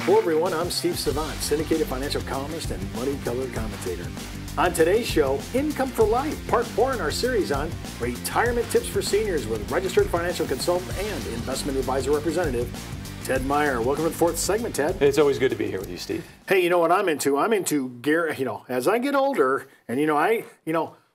Hello everyone, I'm Steve Savant, syndicated financial columnist and money-colored commentator. On today's show, Income for Life, part 4 in our series on retirement tips for seniors with registered financial consultant and investment advisor representative, Ted Meyer. Welcome to the fourth segment, Ted. It's always good to be here with you, Steve. Hey, you know what I'm into? I'm into, as I get older, and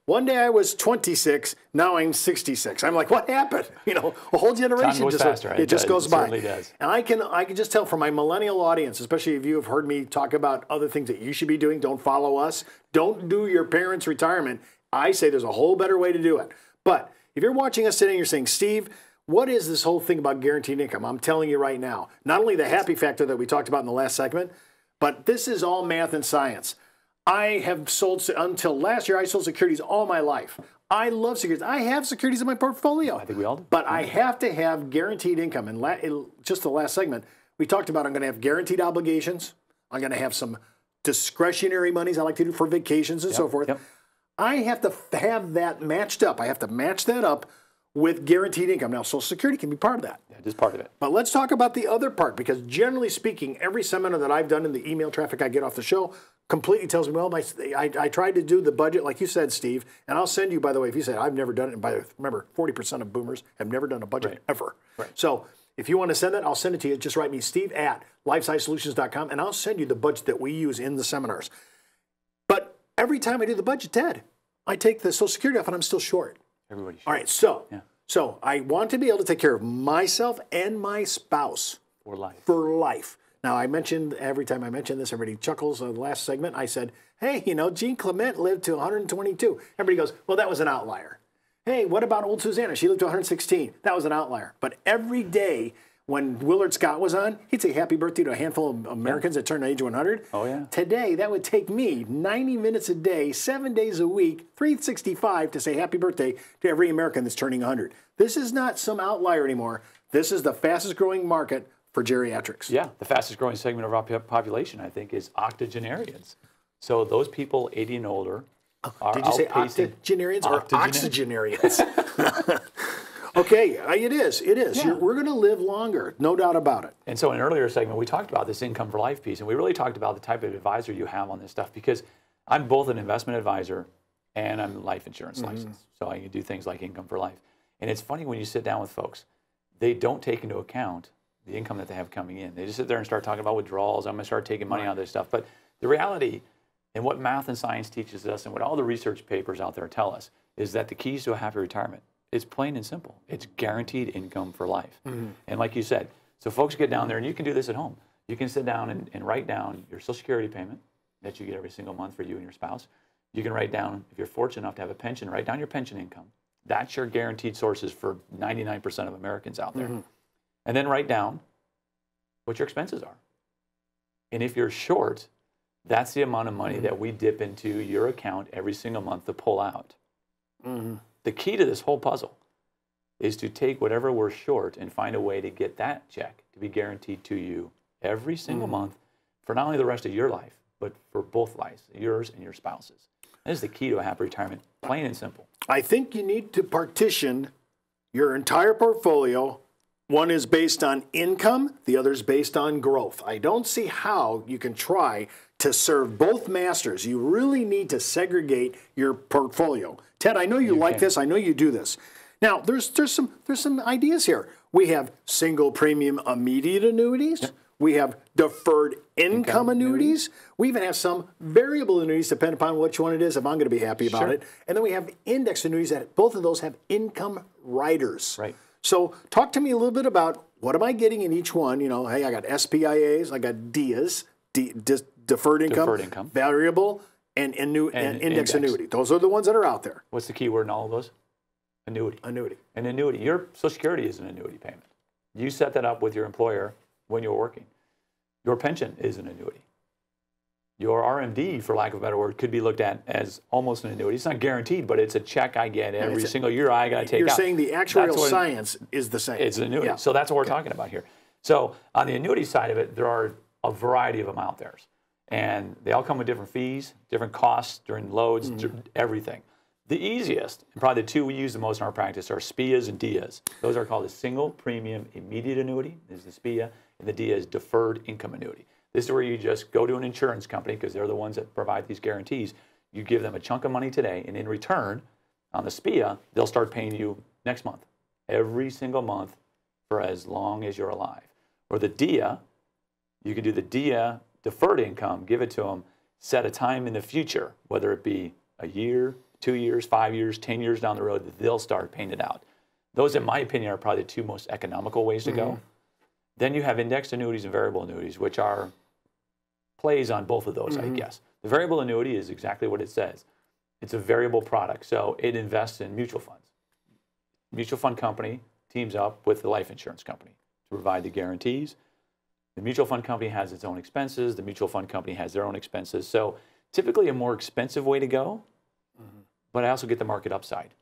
one day I was 26, now I'm 66. I'm like, what happened? A whole generation Time goes faster. It just goes by. It certainly does. And I can just tell from my millennial audience, especially if you have heard me talk about other things that you should be doing, don't follow us, don't do your parents' retirement. I say there's a whole better way to do it. But if you're watching us today and you're saying, Steve, what is this whole thing about guaranteed income? I'm telling you right now, not only the happy factor that we talked about in the last segment, but this is all math and science. I have sold, until last year, I sold securities all my life. I love securities. I have securities in my portfolio. I think we all do. But I have to have guaranteed income. And just the last segment, we talked about I'm going to have guaranteed obligations. I'm going to have some discretionary monies I like to do for vacations and so forth. I have to have that matched up. I have to match that up with guaranteed income. Now, Social Security can be part of that. Yeah, just part of it. But let's talk about the other part, because generally speaking, every seminar that I've done in the email traffic I get off the show completely tells me, well, I tried to do the budget, like you said, Steve, and I'll send you, by the way, if you said, I've never done it, remember, 40% of boomers have never done a budget ever. Right. So if you want to send that, I'll send it to you. Just write me, steve@lifesizesolutions.com, and I'll send you the budget that we use in the seminars. But every time I do the budget, Ted, I take the Social Security off and I'm still short. Everybody's short. All right, so I want to be able to take care of myself and my spouse. For life. For life. Now, every time I mention this, everybody chuckles. The last segment, I said, hey, Jean Clement lived to 122. Everybody goes, well, that was an outlier. Hey, what about old Susanna? She lived to 116. That was an outlier. But every day when Willard Scott was on, he'd say happy birthday to a handful of Americans that turned age 100. Oh, yeah. Today, that would take me 90 minutes a day, 7 days a week, 365 to say happy birthday to every American that's turning 100. This is not some outlier anymore. This is the fastest growing market for geriatrics. Yeah, the fastest growing segment of our population, I think, is octogenarians. So those people 80 and older are Did you say octogenarians or oxygenarians? Okay, it is. Yeah. We're going to live longer, no doubt about it. And so in an earlier segment, we talked about this income for life piece, and we really talked about the type of advisor you have on this stuff, because I'm both an investment advisor and I'm life insurance licensed. So I can do things like income for life. And it's funny when you sit down with folks, they don't take into account the income that they have coming in. They just sit there and start talking about withdrawals. I'm going to start taking money out of this stuff. But the reality, and what math and science teaches us, and what all the research papers out there tell us, is that the keys to a happy retirement, it's plain and simple. It's guaranteed income for life. And like you said, so folks get down there, and you can do this at home. You can sit down and write down your Social Security payment that you get every single month for you and your spouse. You can write down, if you're fortunate enough to have a pension, write down your pension income. That's your guaranteed sources for 99% of Americans out there. And then write down what your expenses are. And if you're short, that's the amount of money that we dip into your account every single month to pull out. The key to this whole puzzle is to take whatever we're short and find a way to get that check to be guaranteed to you every single month for not only the rest of your life, but for both lives, yours and your spouse's. That is the key to a happy retirement, plain and simple. I think you need to partition your entire portfolio. One is based on income, the other is based on growth. I don't see how you can try to serve both masters. You really need to segregate your portfolio. Ted, I know you like this. I know you do this. Now, there's some ideas here. We have single premium immediate annuities. Yep. We have deferred income annuities. We even have some variable annuities, depending upon which one it is, if I'm going to be happy about it. And then we have index annuities that both of those have income riders. Right. So talk to me a little bit about what am I getting in each one? Hey, I got SPIAs, I got DIAs, deferred income, variable, and index annuity. Those are the ones that are out there. What's the key word in all of those? Annuity. Annuity. An annuity. Your Social Security is an annuity payment. You set that up with your employer when you're working. Your pension is an annuity. Your RMD, for lack of a better word, could be looked at as almost an annuity. It's not guaranteed, but it's a check I get every single year I got to take out. You're saying the actuarial science is the same. It's an annuity. Yeah. So that's what we're talking about here. So on the annuity side of it, there are a variety of them out there. And they all come with different fees, different costs, during loads, everything. The easiest, and probably the two we use the most in our practice, are SPIAs and DIAs. Those are called a single premium immediate annuity. This is the SPIA, and the DIA is deferred income annuity. This is where you just go to an insurance company, because they're the ones that provide these guarantees. You give them a chunk of money today, and in return, on the SPIA, they'll start paying you next month, every single month for as long as you're alive. Or the DIA, you can do the DIA deferred income, give it to them, set a time in the future, whether it be a year, 2 years, 5 years, 10 years down the road, that they'll start paying it out. Those, in my opinion, are probably the two most economical ways to go. Then you have indexed annuities and variable annuities, which are plays on both of those, I guess. The variable annuity is exactly what it says. It's a variable product, so it invests in mutual funds. Mutual fund company teams up with the life insurance company to provide the guarantees. The mutual fund company has its own expenses. The mutual fund company has their own expenses. So typically a more expensive way to go, but I also get the market upside.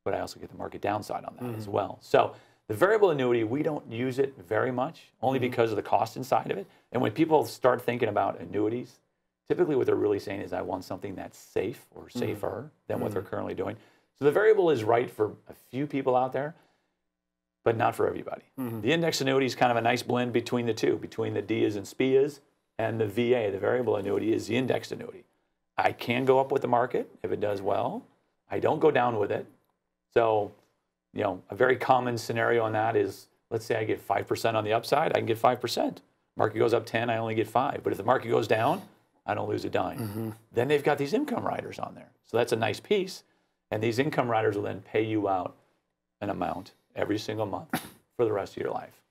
But I also get the market downside on that as well. So the variable annuity, we don't use it very much, only because of the cost inside of it. And when people start thinking about annuities, typically what they're really saying is, I want something that's safe or safer than what they're currently doing. So the variable is right for a few people out there, but not for everybody. The index annuity is kind of a nice blend between the two, between the DIAs and SPIAs, and the VA, the variable annuity, is the indexed annuity. I can go up with the market if it does well. I don't go down with it. So, you know, a very common scenario on that is, let's say I get 5% on the upside, I can get 5%. Market goes up 10, I only get 5. But if the market goes down, I don't lose a dime. Then they've got these income riders on there. So that's a nice piece. And these income riders will then pay you out an amount every single month for the rest of your life.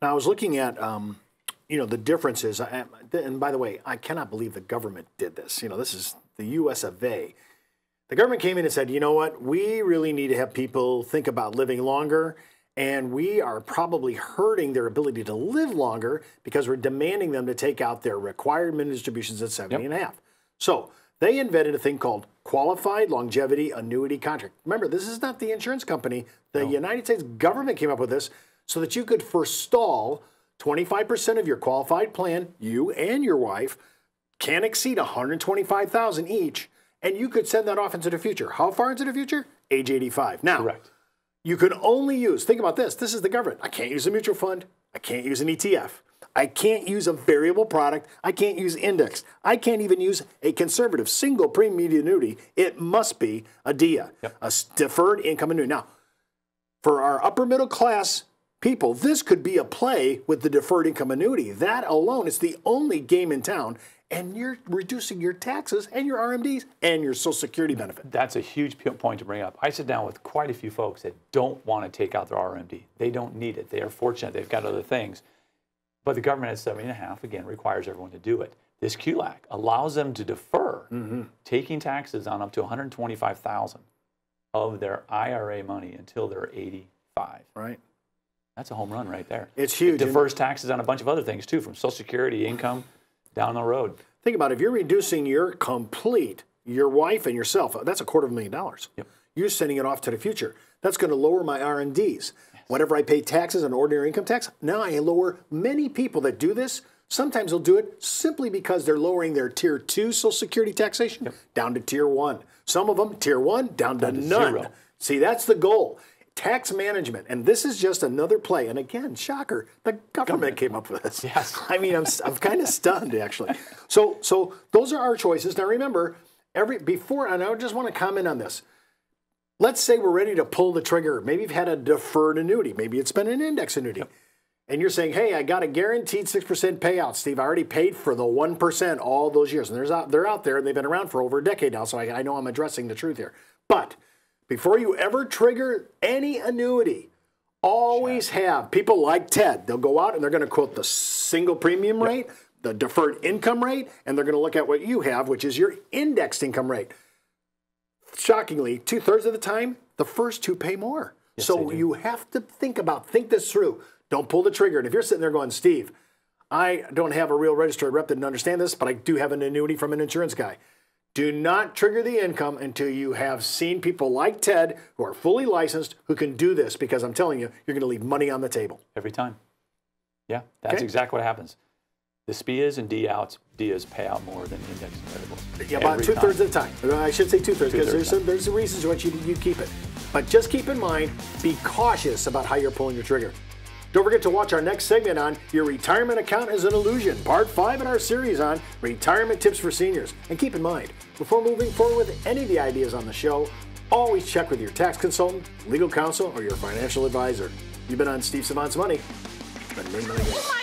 Now, I was looking at, you know, the differences. And by the way, I cannot believe the government did this. You know, this is the US of A. The government came in and said, you know what, we really need to have people think about living longer, and we are probably hurting their ability to live longer because we're demanding them to take out their required minimum distributions at 70.5. So they invented a thing called qualified longevity annuity contract. Remember, this is not the insurance company. The United States government came up with this so that you could forestall 25% of your qualified plan, you and your wife, can't exceed $125,000 each, and you could send that off into the future. How far into the future? Age 85. Now, Correct. You can only use, think about this, this is the government. I can't use a mutual fund. I can't use an ETF. I can't use a variable product. I can't use index. I can't even use a conservative single premium annuity. It must be a DIA, a deferred income annuity. Now, for our upper middle class people, this could be a play with the deferred income annuity. That alone is the only game in town, and you're reducing your taxes and your RMDs and your Social Security benefit. That's a huge point to bring up. I sit down with quite a few folks that don't want to take out their RMD. They don't need it. They are fortunate. They've got other things. But the government at 70.5, again, requires everyone to do it. This QLAC allows them to defer taking taxes on up to $125,000 of their IRA money until they're 85. Right. That's a home run right there. It's huge. It defers taxes on a bunch of other things, too, from Social Security, income, down the road. Think about it. If you're reducing your wife and yourself, that's $250,000. Yep. You're sending it off to the future. That's going to lower my RMDs. Yes. Whenever I pay taxes on ordinary income tax, now I lower. Many people that do this, sometimes they'll do it simply because they're lowering their Tier 2 Social Security taxation down to Tier 1. Some of them, Tier 1, down to none. 0. See, that's the goal. Tax management, and this is just another play. And again, shocker, the government came up with this. Yes. I mean, I'm kind of stunned, actually. So those are our choices. Now remember, and I just want to comment on this. Let's say we're ready to pull the trigger. Maybe you've had a deferred annuity. Maybe it's been an index annuity. Yep. And you're saying, hey, I got a guaranteed 6% payout, Steve. I already paid for the 1% all those years. And they're out there, and they've been around for over a decade now, so I know I'm addressing the truth here. But before you ever trigger any annuity, always have people like Ted. They'll go out and they're going to quote the single premium rate, the deferred income rate, and they're going to look at what you have, which is your indexed income rate. Shockingly, 2/3 of the time, the first two pay more. Yes, so you have to think this through. Don't pull the trigger. And if you're sitting there going, Steve, I don't have a real registered rep that can understand this, but I do have an annuity from an insurance guy. Do not trigger the income until you have seen people like Ted who are fully licensed who can do this, because I'm telling you, you're going to leave money on the table. Every time. Yeah, that's exactly what happens. The SPIAs and DIAs pay out more than the index and variables. Yeah, about 2/3 of the time. I should say 2/3 because there's reasons why you keep it. But just keep in mind, be cautious about how you're pulling your trigger. Don't forget to watch our next segment on Your Retirement Account is an Illusion, Part 5 in our series on retirement tips for seniors. And keep in mind, before moving forward with any of the ideas on the show, always check with your tax consultant, legal counsel, or your financial advisor. You've been on Steve Savant's Money. Been made money.